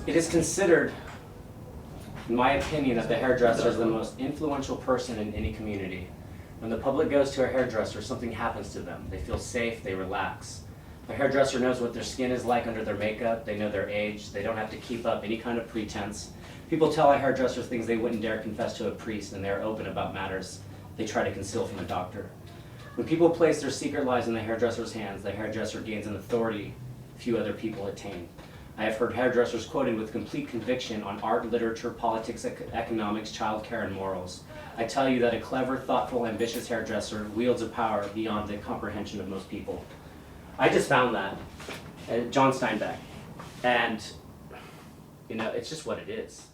It is considered, in my opinion, that the hairdresser is the most influential person in any community. When the public goes to a hairdresser, something happens to them. They feel safe, they relax. The hairdresser knows what their skin is like under their makeup, they know their age, they don't have to keep up any kind of pretense. People tell a hairdresser things they wouldn't dare confess to a priest, and they're open about matters they try to conceal from a doctor. When people place their secret lives in the hairdresser's hands, the hairdresser gains an authority few other people attain. I have heard hairdressers quoted with complete conviction on art, literature, politics, economics, childcare, and morals. I tell you that a clever, thoughtful, ambitious hairdresser wields a power beyond the comprehension of most people. I just found that at John Steinbeck, and you know, it's just what it is.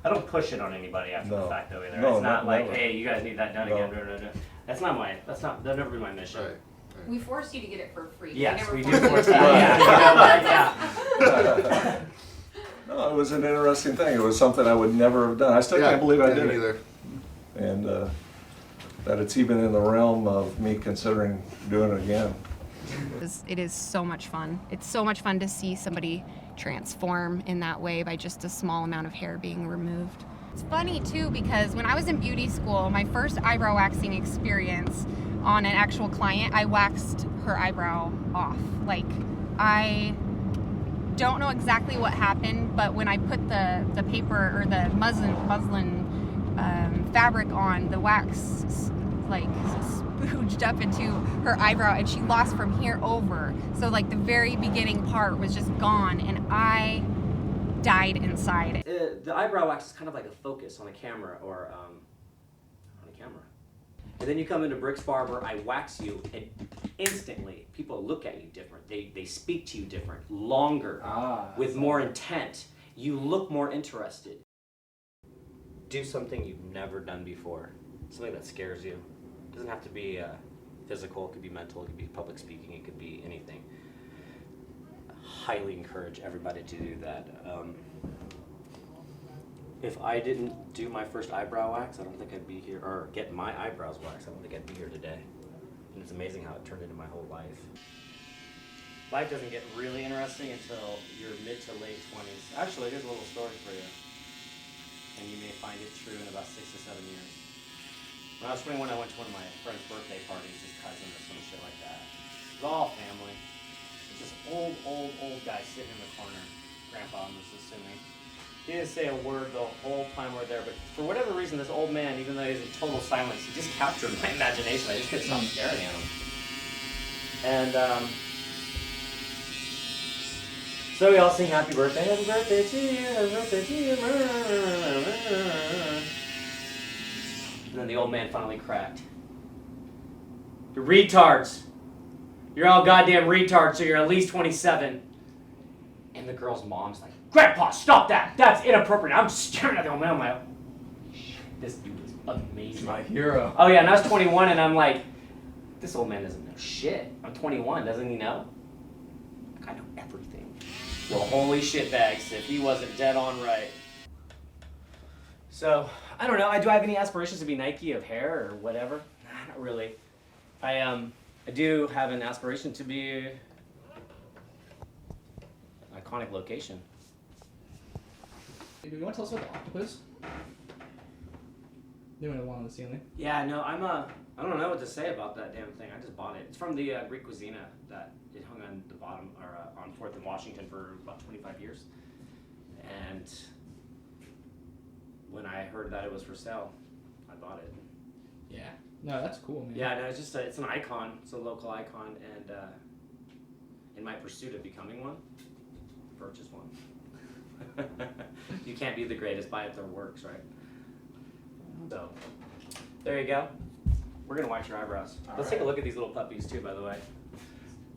I don't push it on anybody after the fact though either. No, it's not like, never. hey, you guys need that done again. That'll never be my mission. Right. We forced you to get it for free. Yes, we do forced force you to that. Yeah. No, it was an interesting thing. It was something I would never have done. I still can't believe I did it. Either. And that it's even in the realm of me considering doing it again. It is so much fun. It's so much fun to see somebody transform in that way by just a small amount of hair being removed. It's funny too because when I was in beauty school, my first eyebrow waxing experience on an actual client, I waxed her eyebrow off. Like, I don't know exactly what happened, but when I put the paper or the muslin fabric on, the wax like spooged up into her eyebrow and she lost from here over. So like the very beginning part was just gone and I died inside. The eyebrow wax is kind of like a focus on a camera or on a camera. And then you come into Brick's Barber, I wax you, and instantly people look at you different. They speak to you different, longer, with more intent. You look more interested. Do something you've never done before. Something that scares you. It doesn't have to be physical, it could be mental, it could be public speaking, it could be anything. I highly encourage everybody to do that. If I didn't do my first eyebrow wax, I don't think I'd be here, or get my eyebrows waxed, I don't think I'd be here today. And it's amazing how it turned into my whole life. Life doesn't get really interesting until your mid to late 20s. Actually, here's a little story for you. And you may find it true in about 6 to 7 years. When I was 21, I went to one of my friend's birthday parties, his cousin or some shit like that. It was all family. It was this old guy sitting in the corner. Grandpa, I'm just assuming. He didn't say a word the whole time we were there, but for whatever reason, this old man, even though he's in total silence, he just captured my imagination. I just couldn't stop staring at him. And so we all sing happy birthday to you, happy birthday to you. And then the old man finally cracked. You're retards. You're all goddamn retards, so you're at least 27. And the girl's mom's like, Grandpa, stop that! That's inappropriate. I'm just staring at the old man. I'm like, this dude is amazing. My hero. Oh yeah, and I was 21 and I'm like, this old man doesn't know shit. I'm 21, doesn't he know? I know everything. Well, holy shit bags, if he wasn't dead on right. So, I don't know, do I have any aspirations to be Nike of hair or whatever? Nah, not really. I do have an aspiration to be an iconic location. Do you want to tell us about the octopus? Doing it along the ceiling. Yeah, no, I don't know what to say about that damn thing. I just bought it. It's from the Greek Cuisine that it hung on the bottom, or on 4th and Washington for about 25 years. And when I heard that it was for sale, I bought it. Yeah. No, that's cool, man. Yeah, no, it's just it's an icon. It's a local icon, and in my pursuit of becoming one, purchase one. You can't be the greatest by if their works, right? So, there you go. We're gonna wax your eyebrows. Let's take a look at these little puppies too, by the way.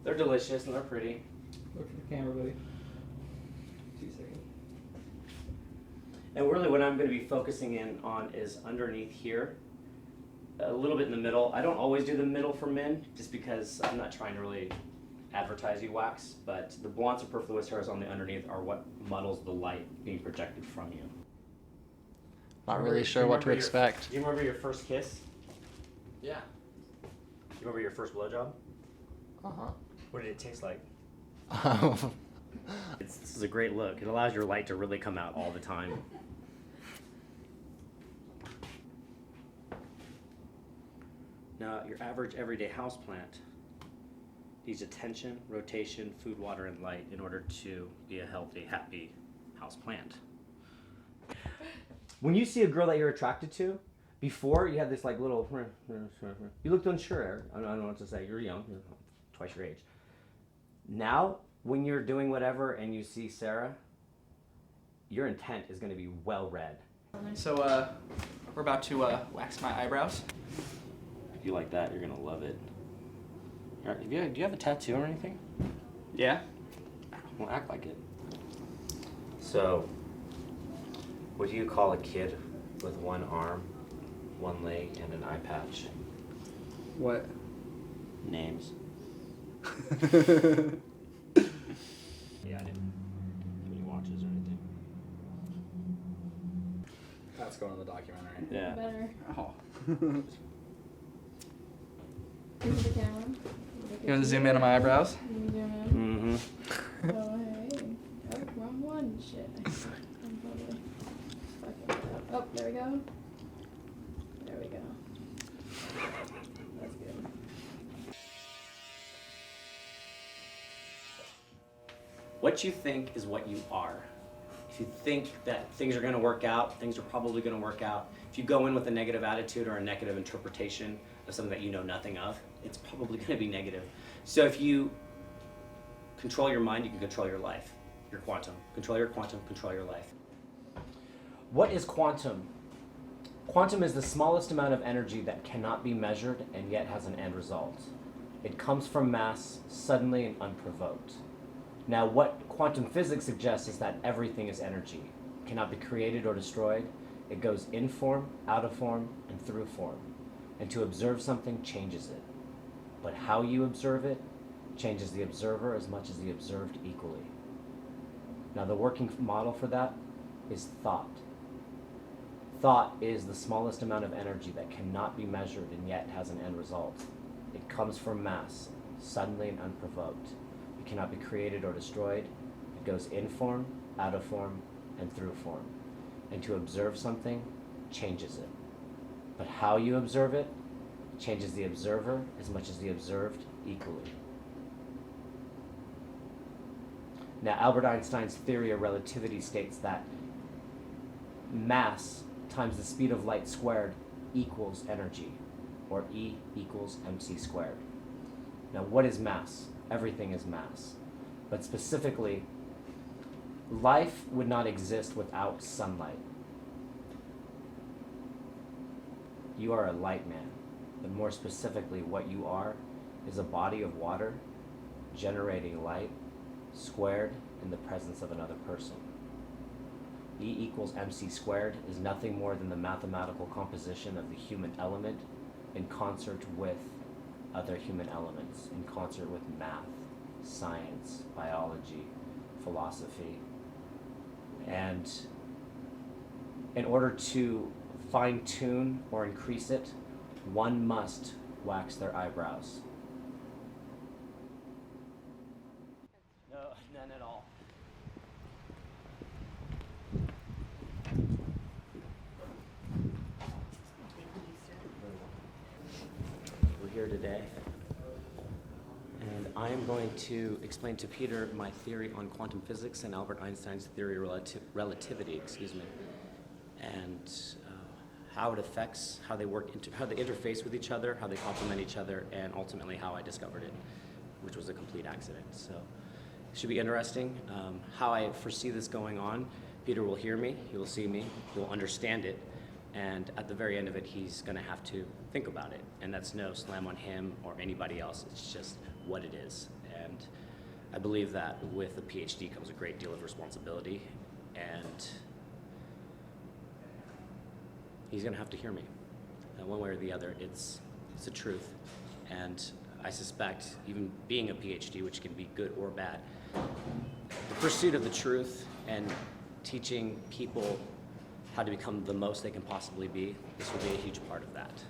They're delicious and they're pretty. Look for the camera, buddy. 2 seconds. And really what I'm gonna be focusing in on is underneath here, a little bit in the middle. I don't always do the middle for men, just because I'm not trying to really advertise you wax, but the blonde superfluous hairs on the underneath are what muddles the light being projected from you. Not really sure what to expect. Do you remember your first kiss? Yeah. You Remember your first blowjob? Uh-huh. What did it taste like? This is a great look. It allows your light to really come out all the time. Now, your average everyday houseplant needs attention, rotation, food, water, and light in order to be a healthy, happy houseplant. When you see a girl that you're attracted to, before you had this like little, you looked unsure, Eric. I don't know what to say. You're young, you're twice your age. Now, when you're doing whatever and you see Sarah, your intent is going to be well read. So, we're about to wax my eyebrows. If you like that, you're going to love it. All right, do you have a tattoo or anything? Yeah? Well, act like it. So, what do you call a kid with one arm, one leg, and an eye patch? What? Names. Yeah, I didn't have any watches or anything. That's going on the documentary. Yeah. Better. Oh. Here's the camera. You want to zoom in on my eyebrows? You can zoom in. Mm-hmm. Oh, hey. Oh, wrong one. Shit. I'm totally fucking it up. Oh, there we go. There we go. That's good. What you think is what you are. If you think that things are going to work out, things are probably going to work out. If you go in with a negative attitude or a negative interpretation of something that you know nothing of, it's probably going to be negative. So if you control your mind, you can control your life. Your quantum. Control your quantum, control your life. What is quantum? Quantum is the smallest amount of energy that cannot be measured and yet has an end result. It comes from mass, suddenly and unprovoked. Now, what quantum physics suggests is that everything is energy. It cannot be created or destroyed. It goes in form, out of form, and through form. And to observe something changes it. But how you observe it changes the observer as much as the observed equally. Now, the working model for that is thought. Thought is the smallest amount of energy that cannot be measured and yet has an end result. It comes from mass, suddenly and unprovoked. It cannot be created or destroyed. It goes in form, out of form, and through form. And to observe something changes it. But how you observe it changes the observer as much as the observed equally. Now, Albert Einstein's theory of relativity states that mass times the speed of light squared equals energy, or E equals mc squared. Now, what is mass? Everything is mass. But specifically, life would not exist without sunlight. You are a light man, but more specifically, what you are is a body of water generating light squared in the presence of another person. E equals mc squared is nothing more than the mathematical composition of the human element in concert with other human elements, in concert with math, science, biology, philosophy. And in order to fine-tune or increase it, one must wax their eyebrows. No, none at all. We're here today, and I am going to explain to Peter my theory on quantum physics and Albert Einstein's theory of relativity, and how it affects, how they how they interface with each other, how they complement each other, and ultimately how I discovered it, which was a complete accident. So it should be interesting. How I foresee this going on, Peter will hear me, he will see me, he will understand it, and at the very end of it, he's going to have to think about it. And that's no slam on him or anybody else. It's just what it is. And I believe that with a PhD comes a great deal of responsibility, and he's going to have to hear me. One way or the other, it's the truth. And I suspect, even being a PhD, which can be good or bad, the pursuit of the truth and teaching people how to become the most they can possibly be, this will be a huge part of that.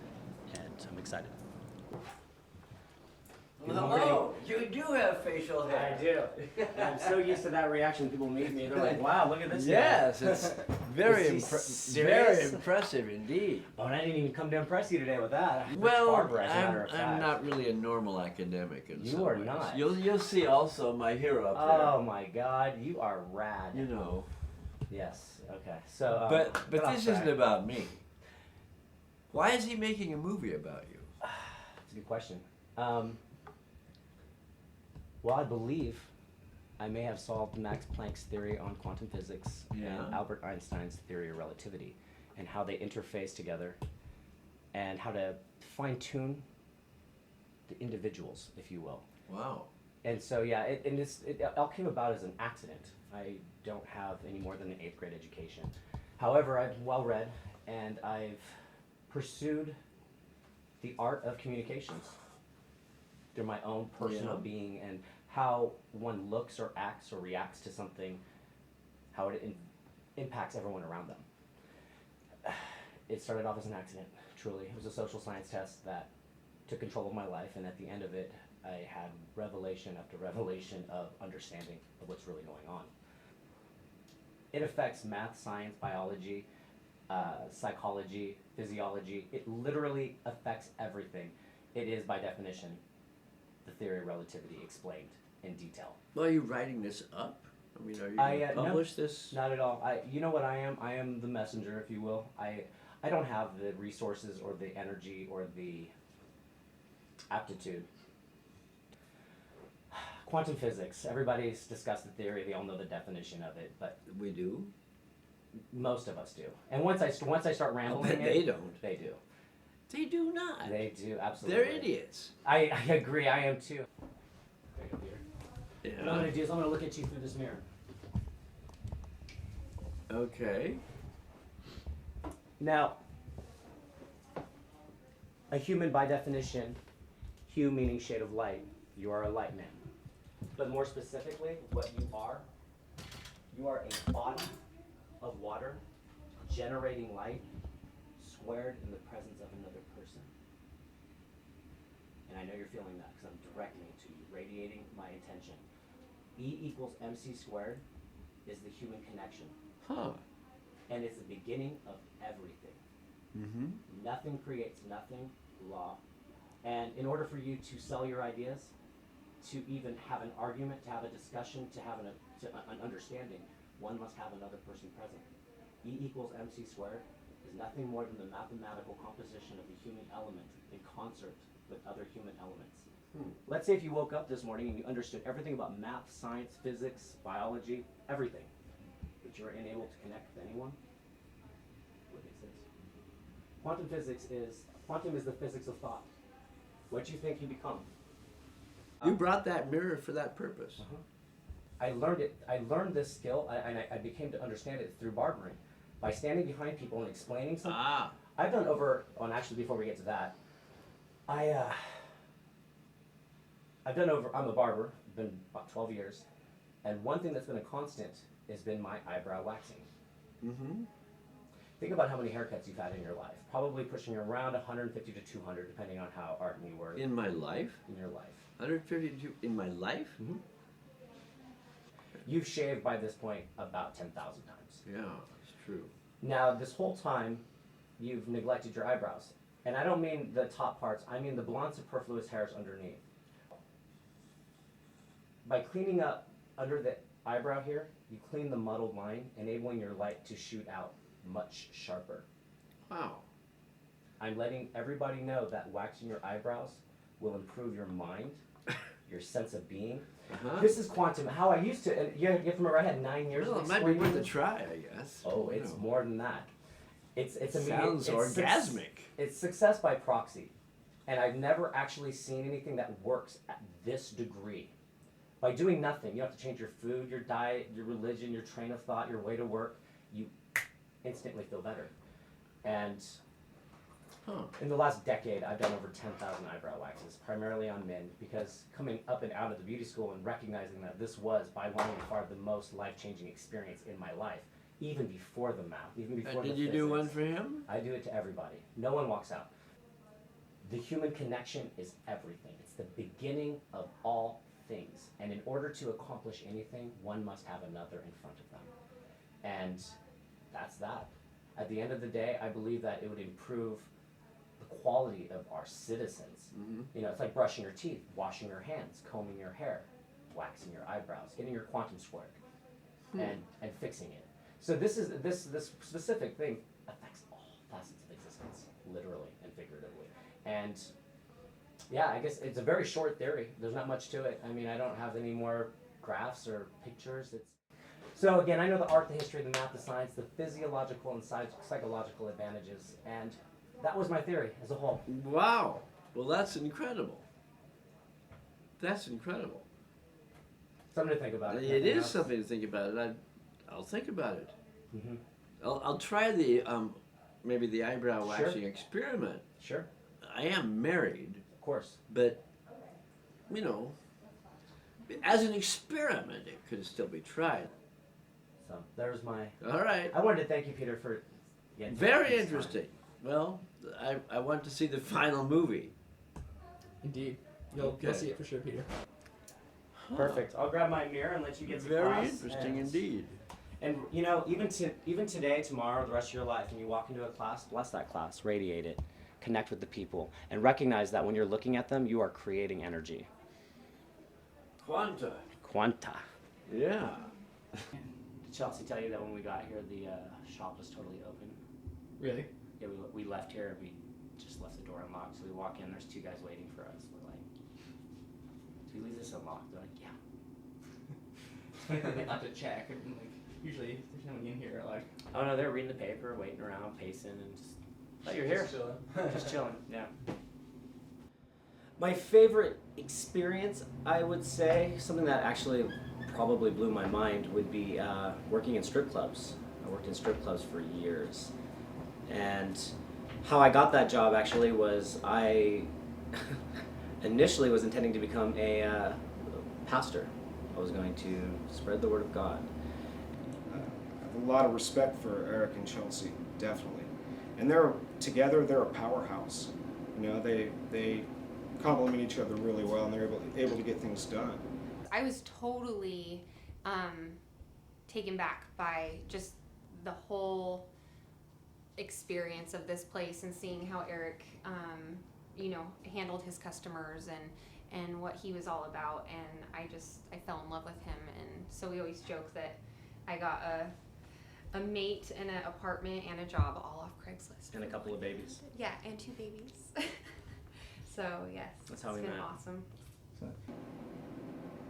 And I'm excited. Oh, you do have facial hair. I do. I'm so used to that reaction when people meet me. They're like, wow, look at this Yes, guy. it's very, Is he very serious? impressive indeed. Oh, and I didn't even come to impress you today with that. Well, Barbara, as a matter of I'm fact. not really a normal academic in You some are ways. not. You'll see also my hero up Oh my God, you are rad. there. You know. Yes. Okay. So. But get off this track. isn't about me. Why is he making a movie about you? That's a good question. Well, I believe I may have solved Max Planck's theory on quantum physics Yeah. and Albert Einstein's theory of relativity, and how they interface together, and how to fine-tune the individuals, if you will. Wow. And so, yeah, it all came about as an accident. I don't have any more than an 8th grade education. However, I'm well read, and I've pursued the art of communications through my own personal Yeah. being, and how one looks or acts or reacts to something, how it impacts everyone around them. It started off as an accident, truly. It was a social science test that took control of my life, and at the end of it, I had revelation after revelation of understanding of what's really going on. It affects math, science, biology, psychology, physiology. It literally affects everything. It is, by definition, the theory of relativity explained in detail. Well, are you writing this up? I mean, are you I, going to no. publish this? Not at all. You know what I am? I am the messenger, if you will. I don't have the resources or the energy or the aptitude. Quantum physics. Everybody's discussed the theory. They all know the definition of it, but We do? most of us do. And once I start rambling, bet they don't. They do. They do not. They do, absolutely. They're idiots. I agree. I am too. There you go, Peter. What I'm gonna do is I'm gonna look at you through this mirror. Okay. Now, a human by definition, hue meaning shade of light, you are a light man. But more specifically, what you are a body of water generating light squared in the presence of another person. And I know you're feeling that because I'm directing it to you, radiating my intention. E equals MC squared is the human connection. Huh. And it's the beginning of everything. Mm-hmm. Nothing creates nothing, law. And in order for you to sell your ideas, to even have an argument, to have a discussion, to have an understanding, one must have another person present. E equals MC squared is nothing more than the mathematical composition of the human element in concert with other human elements. Let's say if you woke up this morning and you understood everything about math, science, physics, biology, everything, but you were unable to connect with anyone, what exists? Quantum is the physics of thought. What you think, you become. You brought that mirror for that purpose. I learned it. I learned this skill, and I became to understand it through barbering, by standing behind people and explaining something. Ah. I've done actually before we get to that, I'm a barber, been about 12 years, and one thing that's been a constant has been my eyebrow waxing. Mm-hmm. Think about how many haircuts you've had in your life. Probably pushing around 150 to 200, depending on how ardent you were In my life? in your life. 152 in my life? Mm-hmm. You've shaved by this point about 10,000 times. Yeah, it's true. Now, this whole time, you've neglected your eyebrows. And I don't mean the top parts, I mean the blonde superfluous hairs underneath. By cleaning up under the eyebrow here, you clean the muddled line, enabling your light to shoot out much sharper. Wow. I'm letting everybody know that waxing your eyebrows will improve your mind, your sense of being. Uh-huh. This is quantum. How I used to, and you have to remember I had 9 years Well, of it might be explaining worth a this. try, I guess. Oh, it's No. more than that. It's Sounds orgasmic. It's success by proxy, and I've never actually seen anything that works at this degree. By doing nothing, you don't have to change your food, your diet, your religion, your train of thought, your way to work. You instantly feel better. And in the last decade, I've done over 10,000 eyebrow waxes, primarily on men, because coming up and out of the beauty school and recognizing that this was, by long and far, the most life-changing experience in my life, even before the math, even before the Did you do physics. one for him? I do it to everybody. No one walks out. The human connection is everything. It's the beginning of all things. And in order to accomplish anything, one must have another in front of them. And that's that. At the end of the day, I believe that it would improve the quality of our citizens. You know, it's like brushing your teeth, washing your hands, combing your hair, waxing your eyebrows, getting your quantum squared, and fixing it. So this specific thing affects all facets of existence, literally and figuratively. And yeah, I guess it's a very short theory. There's not much to it. I mean, I don't have any more graphs or pictures. So again, I know the art, the history, the math, the science, the physiological and psychological advantages, and that was my theory as a whole. Wow. Well, that's incredible. That's incredible. Something to think about. It is something to think about. I'll think about it. I'll try the maybe the eyebrow waxing experiment. Sure. I am married, Of course. but you know, as an experiment, it could still be tried. So there's my. All right. I wanted to thank you, Peter, for. Yeah, Very interesting. Well, I want to see the final movie. Indeed. You'll Okay. see it for sure, Peter. Perfect. I'll grab my mirror and let you get some Very class, interesting and- indeed. And you know, even today, tomorrow, the rest of your life, when you walk into a class, bless that class, radiate it, connect with the people, and recognize that when you're looking at them, you are creating energy. Quanta. Quanta. Yeah. Did Chelsea tell you that when we got here, the shop was totally open? Really? Yeah, we left here and we just left the door unlocked. So we walk in, there's two guys waiting for us. We're like, "Do we leave this unlocked?" They're like, "Yeah." They have to check. And, like, usually, if there's no one in here, like, Oh no, they're reading the paper, waiting around, pacing, and just. Oh, you're here. just chilling. Just chilling, yeah. My favorite experience, I would say, something that actually probably blew my mind, would be working in strip clubs. I worked in strip clubs for years. And how I got that job actually was I initially was intending to become a pastor. I was going to spread the word of God. I have a lot of respect for Eric and Chelsea, definitely. And they're a powerhouse. You know, they complement each other really well, and they're able to get things done. I was totally taken back by just the whole experience of this place and seeing how Eric, handled his customers and what he was all about. And I fell in love with him. And so we always joke that I got a mate and an apartment and a job all off Craigslist. And a couple of babies. Yeah, and 2 babies. So yes, That's how it's we been met. awesome.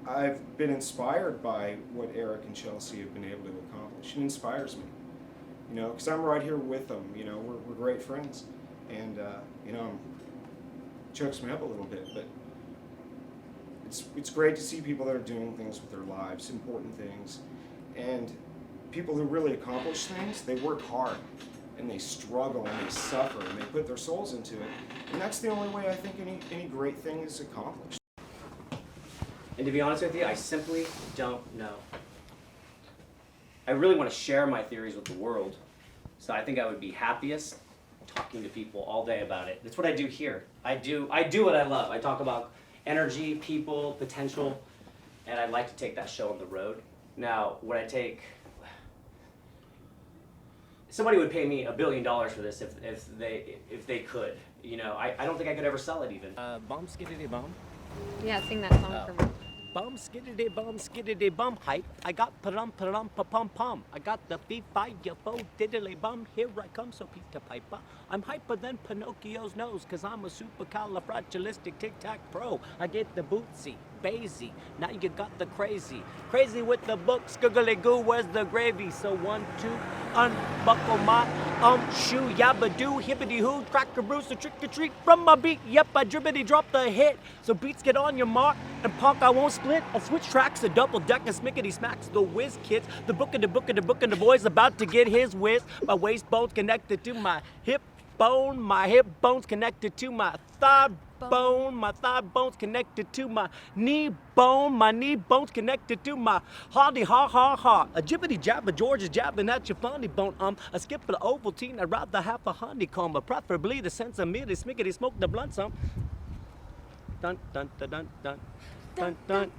I've been inspired by what Eric and Chelsea have been able to accomplish. It inspires me, you know, because I'm right here with them. You know, we're great friends, and chokes me up a little bit, but it's great to see people that are doing things with their lives, important things, and people who really accomplish things. They work hard, and they struggle, and they suffer, and they put their souls into it, and that's the only way I think any great thing is accomplished. And to be honest with you, I simply don't know. I really want to share my theories with the world, so I think I would be happiest talking to people all day about it. That's what I do here. I do what I love. I talk about energy, people, potential, and I'd like to take that show on the road. Now, would I take... Somebody would pay me $1 billion for this if they could. You know, I don't think I could ever sell it even. Bum skiddity bum. Yeah, sing that song for me. Bum skiddity bum hype. I got pa-dum pa-pum pum. I got the B-5-4 diddly bum. Here I come, so Peter Piper. I'm hyper than Pinocchio's nose, cause I'm a supercalifragilistic tic-tac-pro. I get the bootsy, bazy. Now you got the crazy. Crazy with the book, squiggly goo, where's the gravy? So 1, 2, unbuckle my shoe, yabba-doo, hippity-hoo, cracker-bruce, a trick-or-treat from my beat. Yep, I dribbity drop the hit. So beats get on your mark, and punk I won't split. I switch tracks, a double deck, and smickety smacks the whiz kids. The book and the book and the book and the boy's about to get his whiz. My waist bone's connected to my hip. bone, my hip bone's connected to my thigh bone, my thigh bone's connected to my knee bone, my knee bone's connected to my hardy ha ha ha. A jibbity jabber, George is jabbing at your funny bone. A skip of the Ovaltine, I'd rather have a honeycomb, but preferably the sense of mealy smickety smoke the blunt some. Dun dun dun dun dun dun dun.